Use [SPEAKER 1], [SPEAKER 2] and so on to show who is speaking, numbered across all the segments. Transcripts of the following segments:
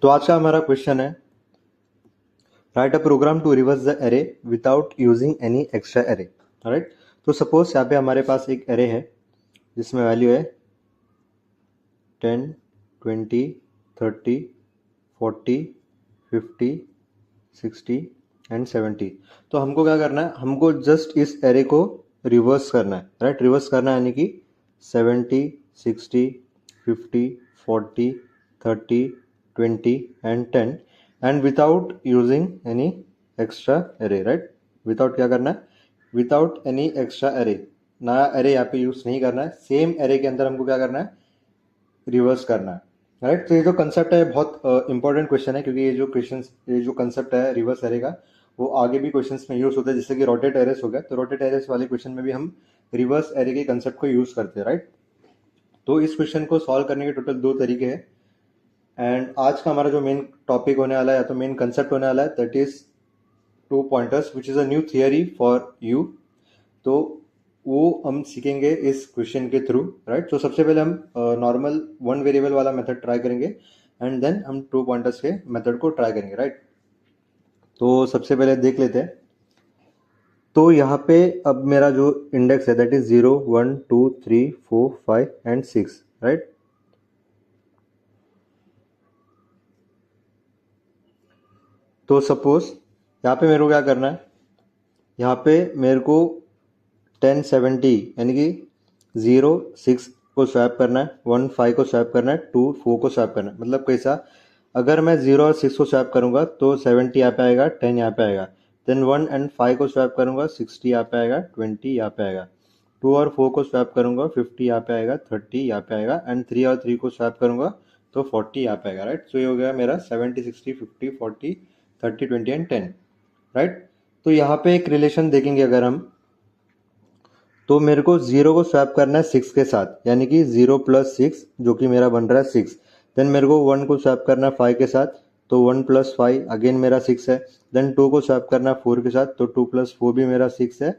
[SPEAKER 1] तो आज का हमारा क्वेश्चन है, write a program to reverse the array without using any extra array. Right, तो सपोज यहाँ पे हमारे पास एक एरे है जिसमें वैल्यू है 10, 20, 30, 40, 50, 60 एंड 70। तो हमको क्या करना है, हमको जस्ट इस एरे को रिवर्स करना है। राइट, रिवर्स करना है यानी कि 70, 60, 50, 40, 30, 20 and 10 and without using any extra array. Right, without क्या करना है, विदाउट एनी एक्स्ट्रा एरे, नया एरे यहाँ पे यूज नहीं करना है। सेम एरे के अंदर हमको क्या करना है, रिवर्स करना है। राइट, तो ये जो कंसेप्ट है बहुत इंपॉर्टेंट क्वेश्चन है, क्योंकि ये जो कंसेप्ट है रिवर्स एरे का, वो आगे भी क्वेश्चंस में यूज होता है। जैसे कि रोटेट एरेस हो गया, तो रोटेट एरेस वाले क्वेश्चन में भी हम रिवर्स एरे के कंसेप्ट को यूज करते हैं। राइट, तो इस क्वेश्चन को सॉल्व करने के टोटल 2 तरीके हैं। एंड आज का हमारा जो मेन टॉपिक होने वाला है या तो मेन कंसेप्ट होने वाला है, that is 2 pointers which is a new theory for you. तो वो हम सीखेंगे इस क्वेश्चन के थ्रू। राइट, तो सबसे पहले हम नॉर्मल 1 वेरिएबल वाला मेथड ट्राई करेंगे एंड देन हम 2 पॉइंटर्स के मेथड को ट्राई करेंगे। राइट, तो सबसे पहले देख लेते हैं। तो यहाँ पे अब मेरा जो इंडेक्स है दैट इज 0, 1, 2, 3, 4, 5 एंड 6। राइट, तो सपोज यहाँ पे मेरे को क्या करना है, यहाँ पे मेरे को 10, 70 यानी कि 0, 6 को स्वैप करना है, 1, 5 को स्वैप करना है, 2, 4 को स्वैप करना है। मतलब कैसा, अगर मैं 0 और 6 को स्वैप करूंगा तो 70 यहाँ पे आएगा, 10 यहाँ पे आएगा। देन 1 एंड 5 को स्वैप करूंगा, 60 यहाँ पे आएगा, 20 यहाँ पे आएगा। 2 और 4 को स्वैप करूंगा, 50 यहाँ पे आएगा, 30 यहाँ पे आएगा। एंड 3 और 3 को स्वैप करूंगा तो 40 यहाँ पे आएगा। राइट, सो ये हो गया मेरा 70, 60, 50, 40, 30, 20 एंड 10। राइट, तो यहाँ पे एक रिलेशन देखेंगे अगर हम, तो मेरे को 0 को स्वैप करना है 6 के साथ, यानी कि 0 प्लस 6 जो कि मेरा बन रहा है 6। देन मेरे को 1 को स्वैप करना है 5 के साथ, तो 1 प्लस 5 अगेन मेरा 6 है। देन 2 को स्वैप करना है 4 के साथ, तो 2 प्लस 4 भी मेरा 6 है।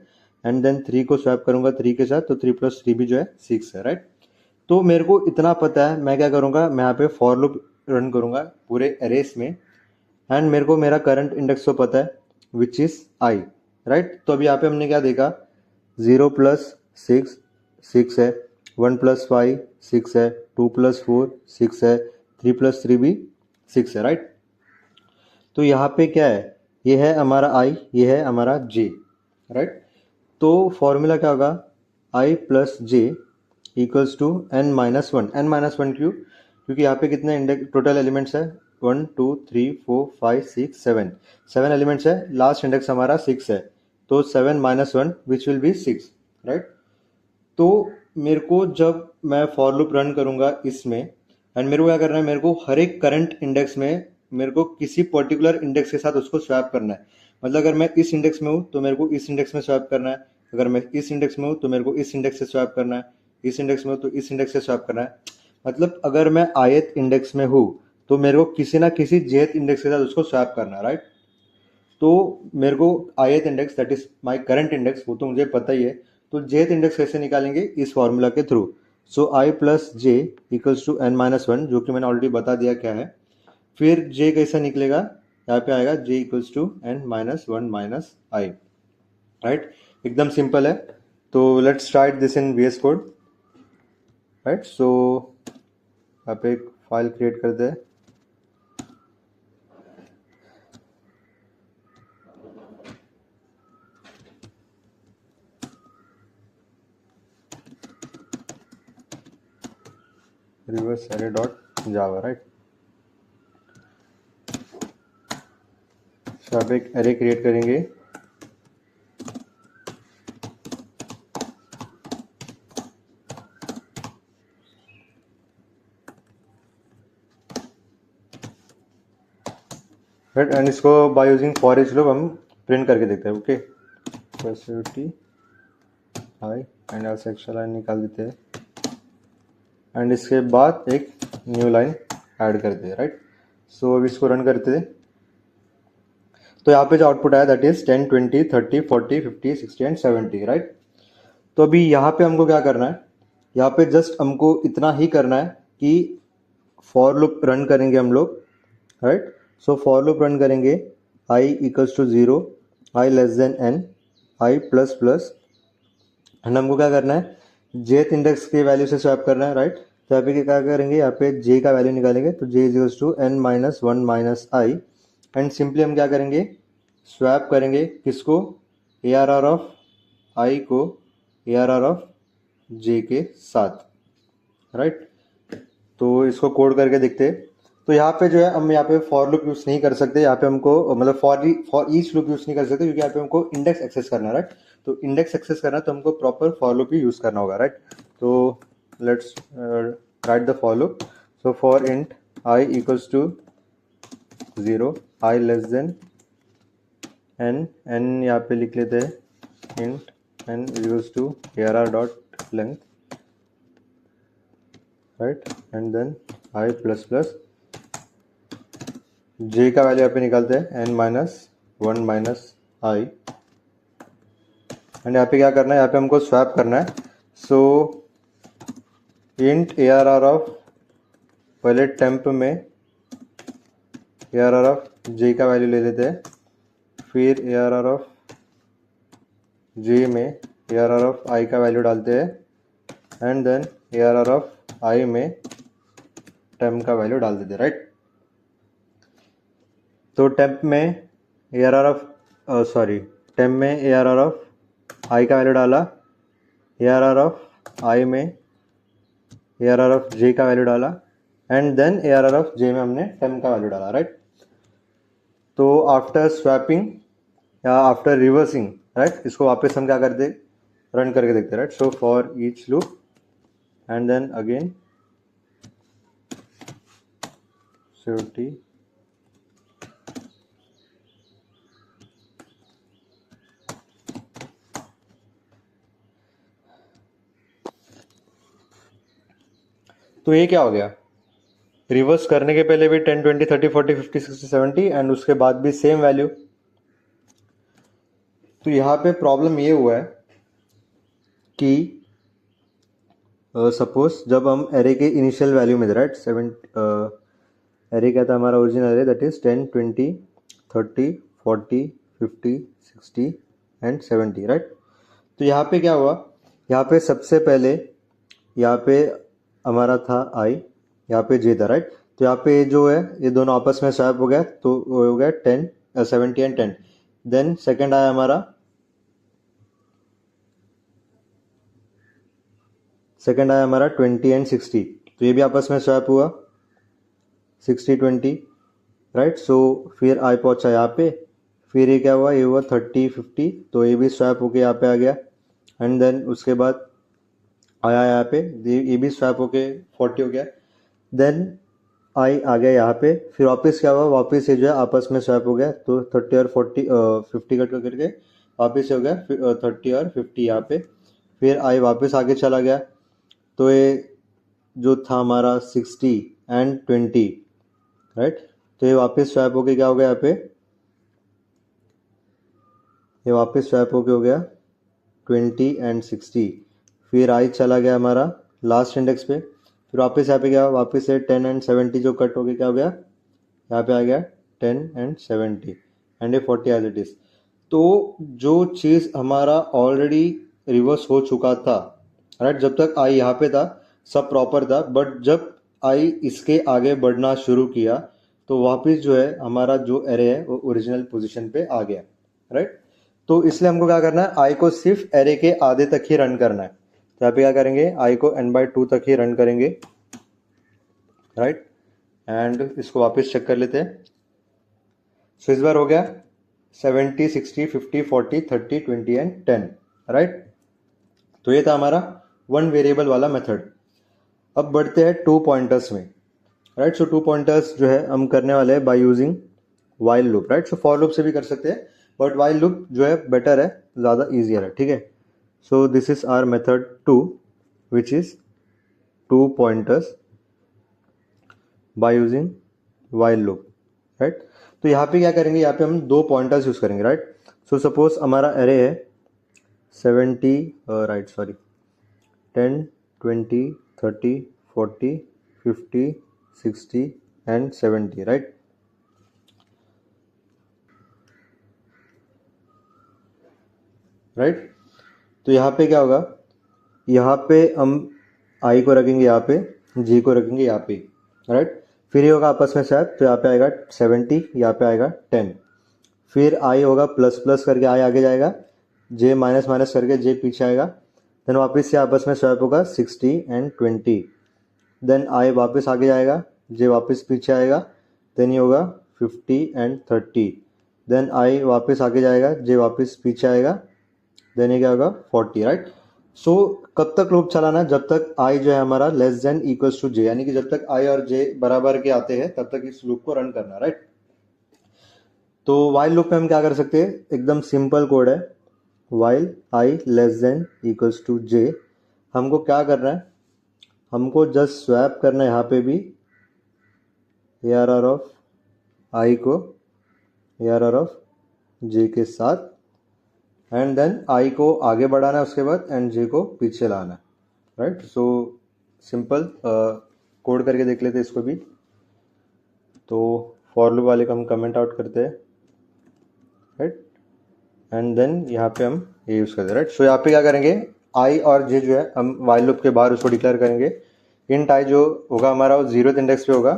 [SPEAKER 1] एंड देन 3 को स्वैप करूंगा 3 के साथ, तो 3 प्लस 3 भी जो है 6 है। राइट, तो मेरे को इतना पता है, मैं क्या करूंगा, मैं यहाँ पे फॉर लूप रन करूंगा पूरे एरेस में। एंड मेरे को मेरा करंट इंडेक्स तो पता है विच इज आई। राइट, तो अभी यहाँ पे हमने क्या देखा, 0 प्लस 6 6 है, 1 प्लस 5 6 है, 2 प्लस 4 6 है, 3 प्लस 3 भी 6 है। राइट, तो यहाँ पे क्या है, ये है हमारा आई, ये है हमारा जे। राइट, तो फॉर्मूला क्या होगा, i plus J equals to n minus one. n minus one क्यों, क्योंकि यहाँ पे कितने इंडेक्स टोटल एलिमेंट्स है, 1, 2, 3, 4, 5, 6, 7 7 एलिमेंट्स है। लास्ट इंडेक्स हमारा 6 है, तो 7 minus one which will be 6। Right, तो मेरे को जब मैं फॉर लूप रन करूंगा इसमें, एंड मेरे को क्या करना है, मेरे को हर एक करंट इंडेक्स में मेरे को किसी पर्टिकुलर इंडेक्स के साथ उसको स्वैप करना है। मतलब अगर मैं इस इंडेक्स में हूँ तो मेरे को इस इंडेक्स में स्वैप करना है, अगर मैं इस इंडेक्स में हूँ तो मेरे को इस इंडेक्स से स्वैप करना है, इस इंडेक्स में हूँ तो इस इंडेक्स से स्वैप करना है। मतलब अगर मैं ith इंडेक्स में हूँ तो मेरे को किसी ना किसी jth इंडेक्स के साथ उसको स्वैप करना है। राइट, तो मेरे को ith index that is my current index, वो तो मुझे पता ही है। तो jth इंडेक्स कैसे निकालेंगे, इस फॉर्मूला के through. So I plus J equals to n minus one, जो कि मैंने ऑलरेडी बता दिया क्या है। फिर j कैसे निकलेगा, यहाँ पे आएगा j equals to n minus one minus i. Right, एकदम सिंपल है। तो let's write this in VS code. Right, so यहाँ पे एक फाइल क्रिएट करते हैं। Reverse array dot Java. Right, तो आप एक एरे क्रिएट करेंगे। राइट, एंड इसको by using for each loop हम प्रिंट करके देखते हैं। ओके, पॉसिबिलिटी हाई एंड ऐसे एक्स्ट्रा लाइन निकाल देते हैं, एंड इसके बाद एक न्यू लाइन ऐड करते हैं। राइट, सो अब इसको रन करते हैं। तो यहाँ पे जो आउटपुट आया दैट इज 10, 20, 30, 40, 50, 60 एंड 70। राइट, तो अभी यहाँ पे हमको क्या करना है, यहाँ पे जस्ट हमको इतना ही करना है कि फॉर लूप रन करेंगे हम लोग। Right. So for loop run करेंगे i equals to 0, i less than n, i plus plus, and हमको क्या करना है, जेथ इंडेक्स के वैल्यू से स्वैप करना है, राइट। तो यहाँ पे क्या करेंगे, यहाँ पे जे का वैल्यू निकालेंगे, तो j is equals to n minus one minus i, and simply हम क्या करेंगे, स्वैप करेंगे किसको, a r r of i को a r r of j के साथ, राइट। तो इसको कोड करके देखते हैं। तो यहाँ पे जो है हम यहाँ पे फॉर लूप यूज नहीं कर सकते, यहाँ पे हमको मतलब फॉर ईच लूप यूज नहीं कर सकते, क्योंकि यहाँ पे हमको इंडेक्स एक्सेस करना है, राइट। तो इंडेक्स एक्सेस करना है तो हमको प्रॉपर फॉर लूप ही यूज करना होगा, राइट। तो let's write the for loop. So for int i equals to 0, i less than n, n यहाँ पे लिख लेते हैं int n equals to a r r dot length, right, and then I plus plus, j का value यहाँ पे निकालते हैं n minus one minus i, and यहाँ पे क्या करना है, यहाँ पे हमको स्वैप करना है। So int a r r of, पहले टेम्प में a r r of j का वैल्यू ले लेते हैं, फिर a r r of j में a r r of i का वैल्यू डालते हैं, and then a r r of i में टेम्प का वैल्यू डाल देते हैं, राइट। तो टेम्प में a r r of temp में a r r of i का वैल्यू डाला, a r r of i में a r r of j का वैल्यू डाला, and then a r r of j में हमने टेम्प का वैल्यू डाला, राइट। तो आफ्टर स्वैपिंग या आफ्टर रिवर्सिंग, राइट, इसको वापस हम क्या करते, रन करके देखते, right. So for each loop and then again 70, तो ये क्या हो गया, रिवर्स करने के पहले भी 10 20 30 40 50 60 70 एंड उसके बाद भी सेम वैल्यू। तो यहाँ पे प्रॉब्लम ये हुआ है कि सपोज जब हम एरे के इनिशियल वैल्यू में थे, राइट, एरे क्या था हमारा original array, that is 10 20 30 40 50 60 and 70, right. तो यहाँ पे क्या हुआ, यहाँ पे सबसे पहले यहाँ पे हमारा था आई, यहाँ पे जे था, राइट। तो यहाँ पे जो है ये दोनों आपस में स्वैप हो गया, तो हो गया 10 70 एंड 10। देन सेकंड आया हमारा, सेकंड आया हमारा 20 एंड 60, तो ये भी आपस में स्वैप हुआ 60 20, राइट। सो फिर आई पहुंचा यहाँ पे, फिर ये क्या हुआ, ये हुआ 30 50, तो ये भी स्वैप होके यहाँ पे आ गया, एंड देन उसके बाद आया यहाँ पे, ये भी स्वैप होके 40 हो गया, देन आई आ गया यहाँ पे, फिर वापस क्या हुआ, वापस ये जो है आपस में स्वैप हो गया, तो 30 और 40 50 कट करके वापस हो गया, फिर 30 और 50 यहाँ पे, फिर आई वापस आगे चला गया, तो ये जो था हमारा 60 एंड 20, राइट। तो ये वापस स्वैप होके क्या हो गया, यहाँ पे ये वापस स्वैप होके हो गया 20 एंड 60, फिर आई चला गया हमारा लास्ट इंडेक्स पे, फिर वापस यहाँ पे क्या, वापस से 10 एंड 70 जो कट हो गया क्या हो गया, यहाँ पे आ गया 10 and 70 and a 40 as it is. तो जो चीज़ हमारा ऑलरेडी रिवर्स हो चुका था, राइट, जब तक आई यहाँ पे था सब प्रॉपर था, बट जब आई इसके आगे बढ़ना शुरू किया तो वापस जो है हमारा जो एरे है वो ओरिजिनल पोजीशन पे आ गया, राइट। तो इसलिए हमको क्या करना है, आई को सिर्फ एरे के आधे तक ही रन करना है। तो यहाँ पे क्या करेंगे, आई को n/2 तक ही रन करेंगे, राइट, एंड इसको वापस चेक कर लेते हैं। सो इस बार हो गया 70 60 50 40 30 20 एंड 10, राइट। तो ये था हमारा वन वेरिएबल वाला मेथड। अब बढ़ते हैं 2 पॉइंटर्स में, राइट। सो 2 पॉइंटर्स जो है हम करने वाले हैं bye using while loop, right. So for loop से भी कर सकते हैं, बट वाइल लूप जो है बेटर है, ज़्यादा ईजियर है, ठीक है। So this is our method 2 which is 2 pointers by using while loop, right. तो यहाँ पे क्या करेंगे, यहाँ पे हम 2 पॉइंटर्स यूज करेंगे, राइट। सो सपोज हमारा एरे है 70 right sorry 10 20 30 40 50 60 and 70, right. Right. तो यहाँ पे क्या होगा, यहाँ पे हम आई को रखेंगे, यहाँ पे जी को रखेंगे यहाँ पे, राइट। फिर ये होगा आपस में स्वैप, तो यहाँ पे आएगा 70, यहाँ पे आएगा 10। फिर आई होगा प्लस प्लस करके आई आगे जाएगा, जे माइनस माइनस करके जे पीछे आएगा। देन वापस से आपस में स्वैप होगा 60 एंड 20। देन आई वापस आगे जाएगा, जे वापस पीछे आएगा। देन ये होगा 50 एंड 30। देन आई वापस आगे जाएगा, जे वापस पीछे आएगा। देन ये क्या होगा 40, राइट। सो कब तक लूप चलाना है, जब तक आई जो है हमारा लेस देन इक्वल्स टू जे, यानी कि जब तक आई और जे बराबर के आते हैं तब तक इस लूप को रन करना, राइट। तो वाइल लूप में हम क्या कर सकते हैं, एकदम सिंपल कोड है। While i less than equals to j, हमको क्या करना है, हमको जस्ट स्वैप करना है यहाँ पे भी ARR ऑफ आई को ARR ऑफ जे के साथ, एंड देन आई को आगे बढ़ाना है उसके बाद, एंड जे को पीछे लाना है, राइट। सो सिंपल कोड करके देख लेते हैं इसको भी। तो फॉर लूप वाले का हम कमेंट आउट करते हैं, राइट। एंड देन यहाँ पे हम ये यूज़ करते हैं, राइट। सो यहाँ पे क्या करेंगे, आई और जे जो है हम वाइल लूप के बाहर उसको डिक्लेयर करेंगे। इंट आई जो होगा हमारा वो 0th इंडेक्स पे होगा,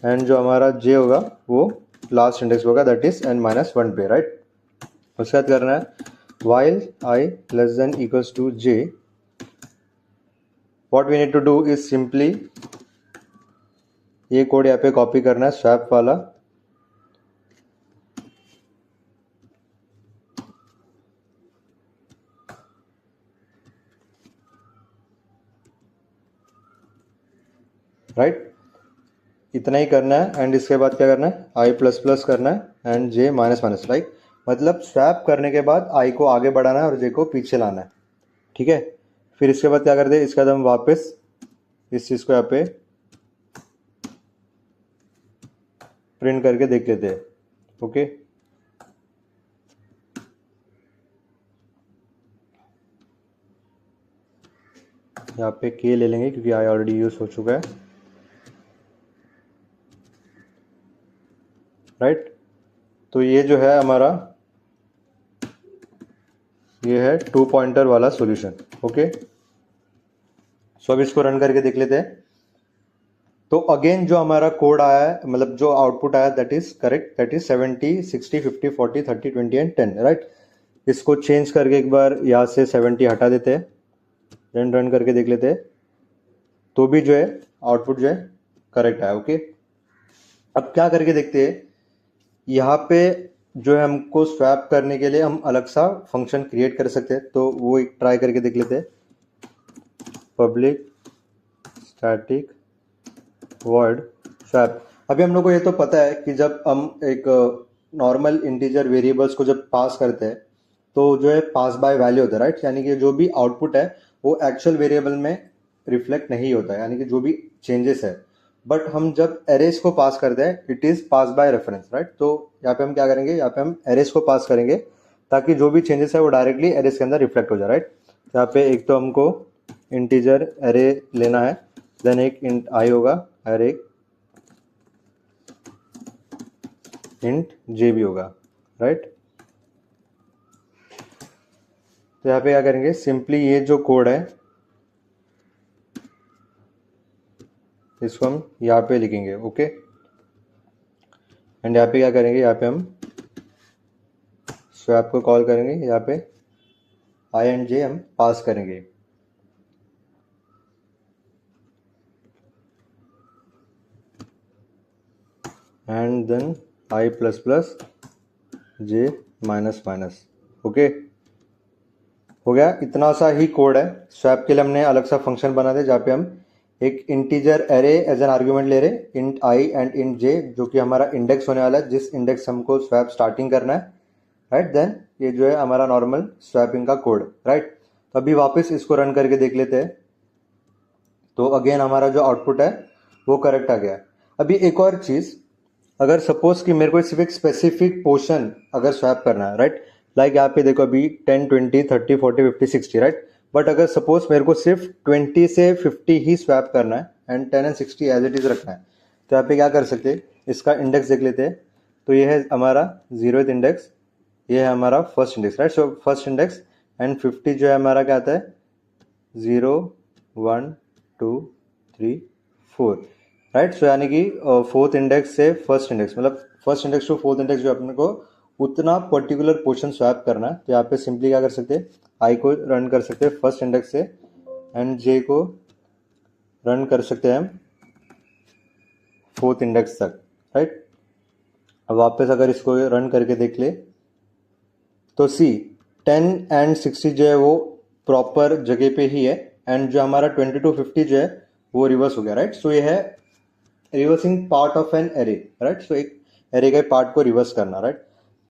[SPEAKER 1] एंड जो हमारा जे होगा वो लास्ट इंडेक्स पे होगा, दैट इज n-1 पे, राइट। उसके बाद करना है while I less than equals to j, what we need to do is simply ये कोड यहाँ पे कॉपी करना है स्वैप वाला, राइट। इतना ही करना है, एंड इसके बाद क्या करना है, आई प्लस प्लस करना है and J minus minus, right. मतलब स्वैप करने के बाद आई को आगे बढ़ाना है और जे को पीछे लाना है, ठीक है। फिर इसके बाद क्या करते हैं, इसके बाद हम वापस इस चीज़ को यहाँ पे प्रिंट करके देख लेते हैं, ओके। यहाँ पे के ले लेंगे क्योंकि आई ऑलरेडी यूज हो चुका है, राइट। तो ये जो है हमारा, ये है 2 पॉइंटर वाला सॉल्यूशन, ओके। सो अब इसको रन करके देख लेते हैं। तो अगेन जो हमारा कोड आया है, मतलब जो आउटपुट आया that is correct, that is 70 60 50 40 30 20 and 10, right. इसको चेंज करके एक बार यहाँ से 70 हटा देते हैं, देन रन करके देख लेते हैं, तो भी जो है आउटपुट जो है करेक्ट आया, ओके। अब क्या करके देखते हैं, यहाँ पे जो है हमको स्वैप करने के लिए हम अलग सा फंक्शन क्रिएट कर सकते हैं, तो वो एक ट्राई करके देख लेते हैं। Public static word swap. अभी हम लोग को ये तो पता है कि जब हम एक नॉर्मल इंटीजर वेरिएबल्स को जब पास करते हैं तो जो है पास बाय वैल्यू होता है, राइट। यानी कि जो भी आउटपुट है वो एक्चुअल वेरिएबल में रिफ्लेक्ट नहीं होता है, यानी कि जो भी चेंजेस है। बट हम जब एरेस को पास करते हैं it is pass by reference, right. तो यहाँ पे हम क्या करेंगे, यहाँ पे हम एरेस को पास करेंगे ताकि जो भी चेंजेस है वो डायरेक्टली एरेस के अंदर रिफ्लेक्ट हो जाए, राइट। यहाँ पे एक तो हमको इंटीजर एरे लेना है, देन एक इंट आई होगा और एक इंट जे भी होगा, राइट। तो यहाँ पे क्या करेंगे, सिंपली ये जो कोड है इसको हम यहाँ पे लिखेंगे, ओके। एंड यहाँ पे क्या करेंगे, यहाँ पे हम स्वैप को कॉल करेंगे, यहाँ पे आई एंड जे हम पास करेंगे, and then I plus plus J minus minus, okay. हो गया, इतना सा ही कोड है। स्वैप के लिए हमने अलग सा फंक्शन बना दिया जहाँ पे हम एक integer array as an argument ले रहे, int I and int J, जो कि हमारा इंडेक्स होने वाला है, जिस इंडेक्स हमको स्वैप स्टार्टिंग करना है, राइट। देन ये जो है हमारा नॉर्मल स्वैपिंग का कोड, राइट। तो अभी वापस इसको रन करके देख लेते हैं, तो अगेन हमारा जो आउटपुट है वो करेक्ट आ गया। अभी एक और चीज़, अगर सपोज कि मेरे को सिर्फ एक स्पेसिफिक पोर्शन अगर स्वैप करना है, राइट, लाइक यहाँ पे देखो अभी 10 20 30 40 50 60, राइट। बट अगर सपोज मेरे को सिर्फ 20 से 50 ही स्वैप करना है and 10 and 60 as it is रखना है, तो यहाँ पे क्या कर सकते हैं, इसका इंडेक्स देख लेते हैं। तो ये है हमारा 0th इंडेक्स, ये है हमारा first index, right. So first index and 50 जो है हमारा क्या आता है 0 1 2 3 4, राइट। सो यानी कि फोर्थ इंडेक्स से फर्स्ट इंडेक्स, मतलब first index to fourth index जो अपने को उतना पर्टिकुलर पोर्शन स्वैप करना है। तो यहाँ पे सिंपली क्या कर सकते हैं, आई को रन कर सकते हैं फर्स्ट इंडेक्स से एंड जे को रन कर सकते हैं हम फोर्थ इंडेक्स तक, राइट। अब वापस अगर इसको रन करके देख ले तो सी 10 एंड 60 जो है वो प्रॉपर जगह पे ही है एंड जो हमारा 20 to 50 जो है वो रिवर्स हो गया, राइट। सो ये है reversing part of an array, right. So एक एरे के पार्ट को रिवर्स करना, राइट।